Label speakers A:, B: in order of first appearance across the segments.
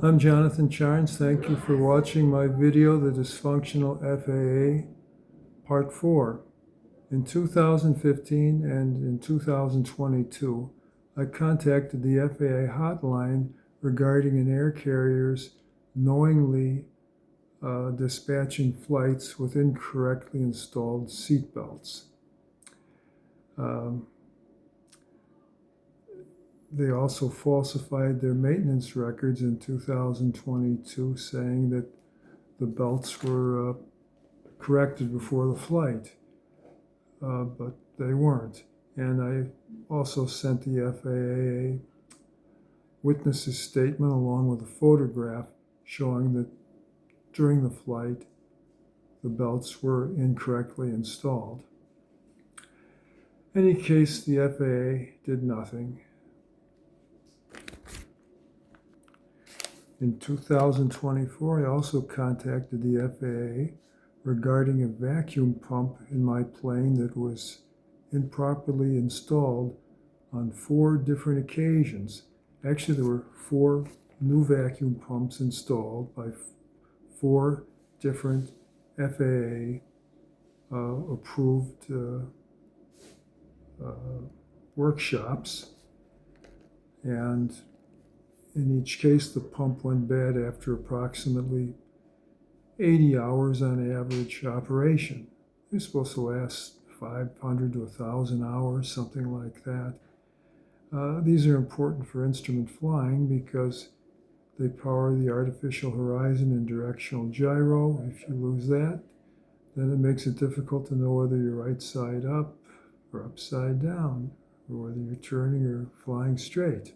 A: I'm Jonathan Charnes. Thank you for watching my video, The Dysfunctional FAA, Part 4. In 2015 and in 2022, I contacted the FAA hotline regarding an air carrier's knowingly dispatching flights with incorrectly installed seatbelts. They also falsified their maintenance records in 2022, saying that the belts were corrected before the flight, but they weren't. And I also sent the FAA a witness's statement along with a photograph showing that during the flight, the belts were incorrectly installed. In any case, the FAA did nothing. In 2024, I also contacted the FAA regarding a vacuum pump in my plane that was improperly installed on 4 different occasions. Actually, there were 4 new vacuum pumps installed by 4 different FAA approved workshops, and in each case, the pump went bad after approximately 80 hours on average operation. They're supposed to last 500 to 1,000 hours, something like that. These are important for instrument flying because they power the artificial horizon and directional gyro. If you lose that, then it makes it difficult to know whether you're right side up or upside down, or whether you're turning or flying straight.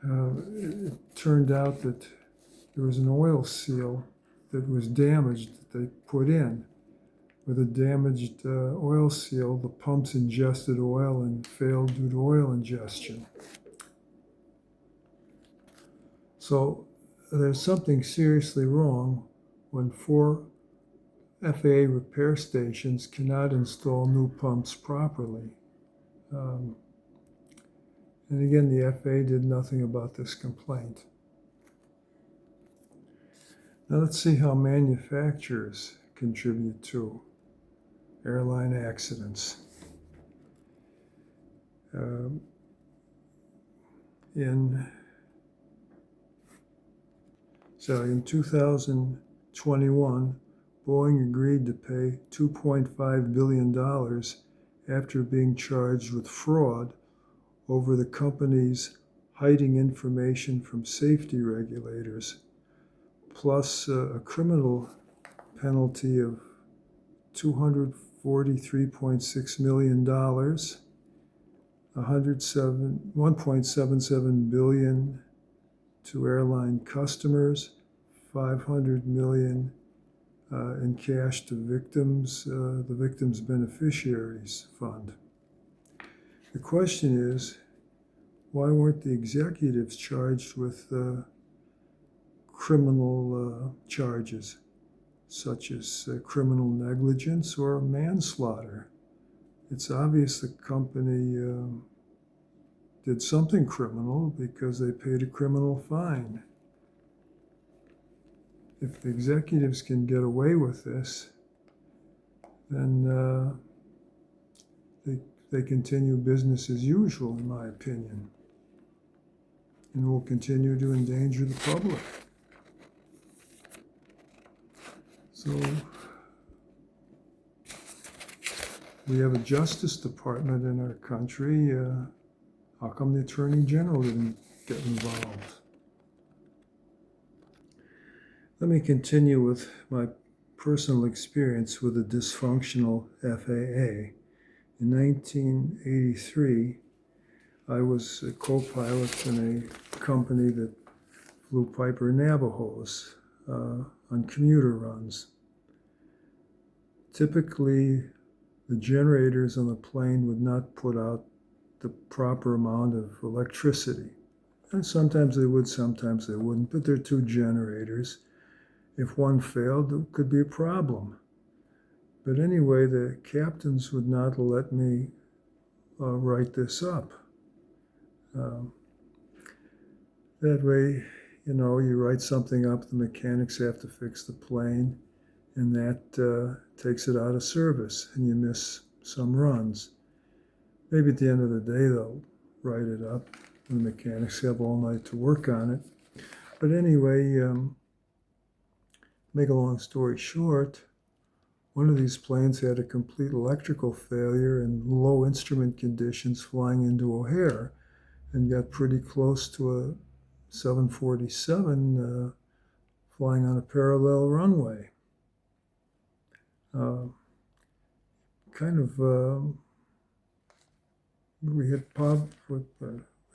A: It turned out that there was an oil seal that was damaged that they put in. With a damaged oil seal, the pumps ingested oil and failed due to oil ingestion. So there's something seriously wrong when 4 FAA repair stations cannot install new pumps properly. And again, the FAA did nothing about this complaint. Now let's see how manufacturers contribute to airline accidents. In 2021, Boeing agreed to pay $2.5 billion after being charged with fraud over the company's hiding information from safety regulators, plus a criminal penalty of $243.6 million, $1.77 billion to airline customers, $500 million in cash to victims, the Victims' Beneficiaries Fund. The question is, why weren't the executives charged with criminal charges, such as criminal negligence or manslaughter? It's obvious the company did something criminal because they paid a criminal fine. If the executives can get away with this, then they continue business as usual, in my opinion, and will continue to endanger the public. So we have a Justice Department in our country. How come the Attorney General didn't get involved? Let me continue with my personal experience with a dysfunctional FAA. In 1983, I was a co-pilot in a company that flew Piper Navajos on commuter runs. Typically, the generators on the plane would not put out the proper amount of electricity. And sometimes they would, sometimes they wouldn't, but they're 2 generators. If one failed, it could be a problem. But anyway, the captains would not let me write this up. That way, you write something up, the mechanics have to fix the plane, and that takes it out of service, and you miss some runs. Maybe at the end of the day, they'll write it up, and the mechanics have all night to work on it. But anyway, make a long story short, one of these planes had a complete electrical failure in low instrument conditions flying into O'Hare, and got pretty close to a 747 flying on a parallel runway. We had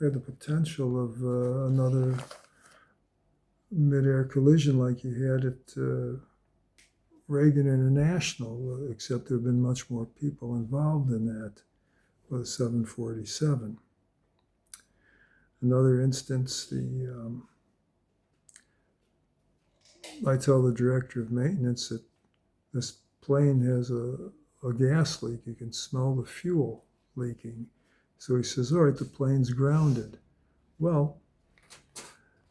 A: the potential of another mid-air collision like you had at Reagan International, except there have been much more people involved in that with a 747. Another instance, I tell the director of maintenance that this plane has a gas leak. You can smell the fuel leaking. So he says, all right, the plane's grounded. Well,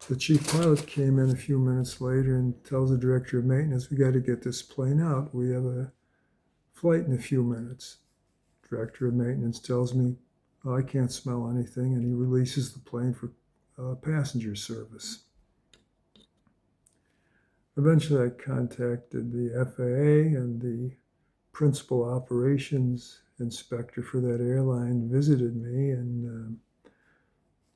A: the chief pilot came in a few minutes later and tells the director of maintenance, we got to get this plane out. We have a flight in a few minutes. Director of maintenance tells me, oh, I can't smell anything, and he releases the plane for passenger service. Eventually, I contacted the FAA, and the principal operations inspector for that airline visited me and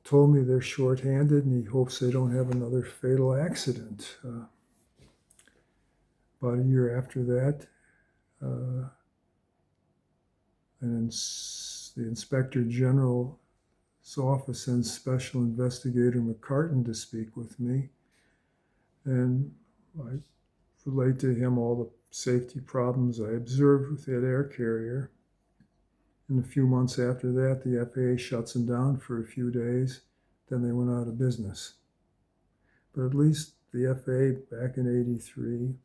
A: told me they're shorthanded and he hopes they don't have another fatal accident. About a year after that, the Inspector General's office sends Special Investigator McCartan to speak with me, and I relate to him all the safety problems I observed with that air carrier. And a few months after that, the FAA shuts them down for a few days. Then they went out of business. But at least the FAA back in 83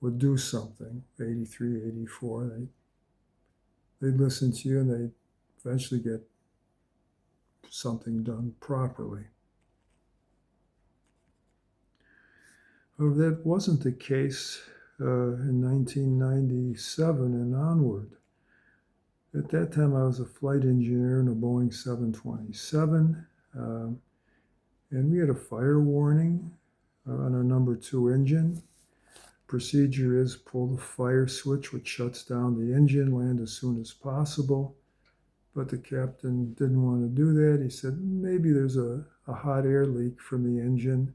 A: would do something. 83, 84, they'd listen to you and they'd eventually get something done properly. However, that wasn't the case in 1997 and onward. At that time, I was a flight engineer in a Boeing 727, and we had a fire warning on our number 2 engine. Procedure is pull the fire switch, which shuts down the engine, land as soon as possible. But the captain didn't want to do that. He said, maybe there's a hot air leak from the engine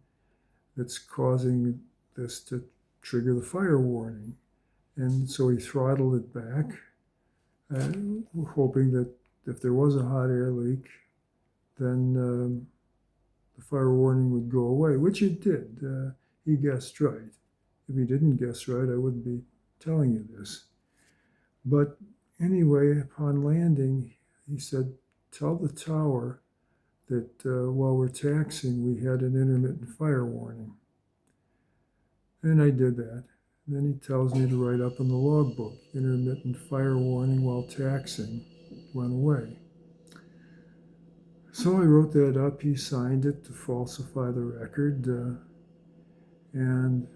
A: that's causing this to trigger the fire warning. And so he throttled it back, hoping that if there was a hot air leak, then the fire warning would go away, which it did. He guessed right. If he didn't guess right, I wouldn't be telling you this. But anyway, upon landing, he said, tell the tower that while we're taxiing, we had an intermittent fire warning. And I did that. And then he tells me to write up in the logbook, intermittent fire warning while taxiing, went away. So I wrote that up. He signed it to falsify the record. And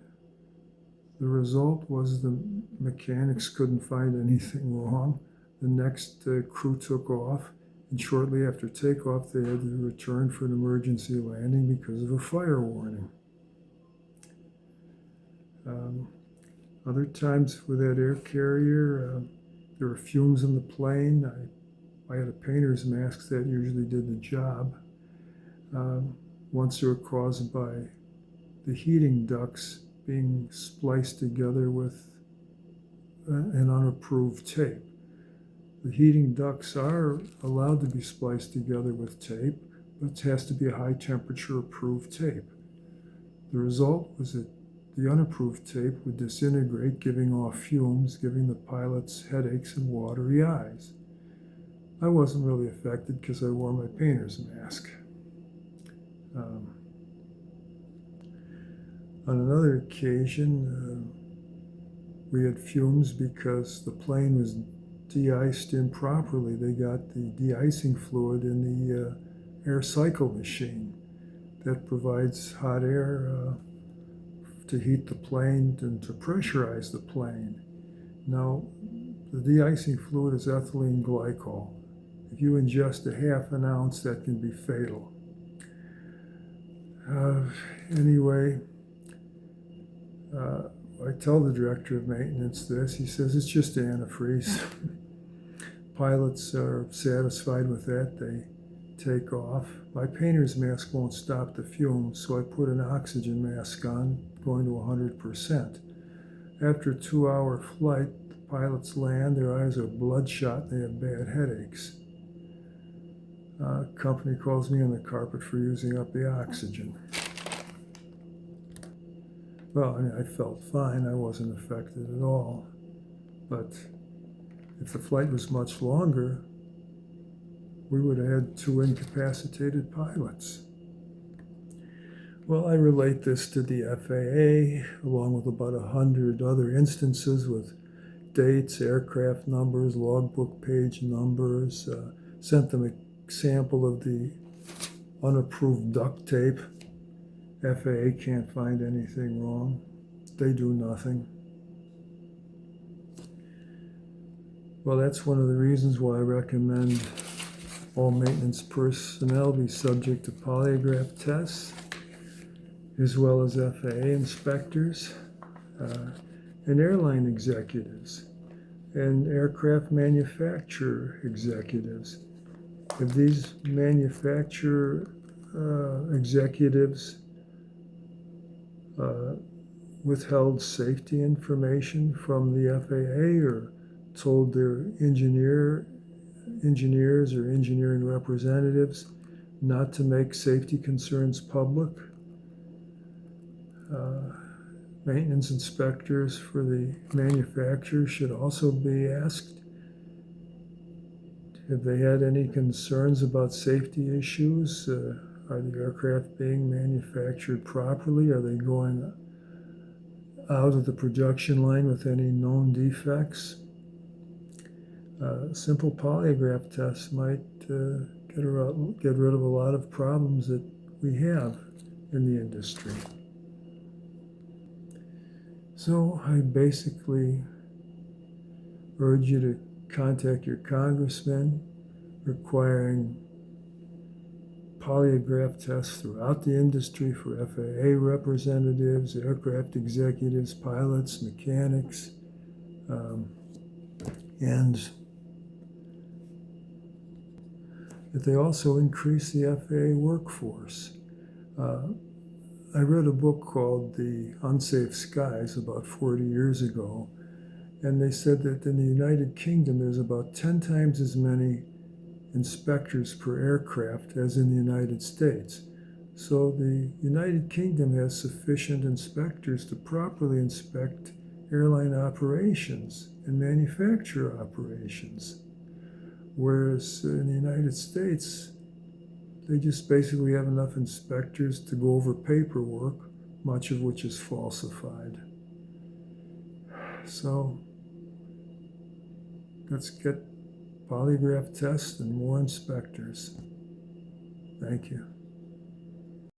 A: the result was the mechanics couldn't find anything wrong. The next crew took off. And shortly after takeoff, they had to return for an emergency landing because of a fire warning. Other times with that air carrier, there were fumes in the plane. I had a painter's mask that usually did the job. Once they were caused by the heating ducts being spliced together with an unapproved tape. The heating ducts are allowed to be spliced together with tape, but it has to be a high temperature approved tape. The result was that the unapproved tape would disintegrate, giving off fumes, giving the pilots headaches and watery eyes. I wasn't really affected because I wore my painter's mask. On another occasion, we had fumes because the plane was de-iced improperly. They got the de-icing fluid in the air cycle machine. that provides hot air to heat the plane and to pressurize the plane. Now, the de-icing fluid is ethylene glycol. If you ingest a half an ounce, that can be fatal. Anyway, I tell the director of maintenance this. He says it's just antifreeze. Pilots are satisfied with that. They take off. My painter's mask won't stop the fumes, so I put an oxygen mask on, going to 100%. After a 2-hour flight, the pilots land, their eyes are bloodshot, they have bad headaches. Company calls me on the carpet for using up the oxygen. Well, I mean, I felt fine. I wasn't affected at all. But if the flight was much longer, we would have had 2 incapacitated pilots. Well, I relate this to the FAA, along with about 100 other instances with dates, aircraft numbers, logbook page numbers. Sent them a sample of the unapproved duct tape. FAA can't find anything wrong. They do nothing. Well, that's one of the reasons why I recommend all maintenance personnel be subject to polygraph tests, as well as FAA inspectors and airline executives and aircraft manufacturer executives. If these manufacturer executives withheld safety information from the FAA or told their engineers or engineering representatives not to make safety concerns public, maintenance inspectors for the manufacturer should also be asked if they had any concerns about safety issues. Are the aircraft being manufactured properly? Are they going out of the production line with any known defects? Simple polygraph tests might get rid of a lot of problems that we have in the industry. So I basically urge you to contact your congressman requiring polygraph tests throughout the industry for FAA representatives, aircraft executives, pilots, mechanics, and that they also increase the FAA workforce. I read a book called The Unsafe Skies about 40 years ago, and they said that in the United Kingdom there's about 10 times as many inspectors per aircraft as in the United States. So the United Kingdom has sufficient inspectors to properly inspect airline operations and manufacturer operations. Whereas in the United States, they just basically have enough inspectors to go over paperwork, much of which is falsified. So let's get polygraph tests and more inspectors. Thank you.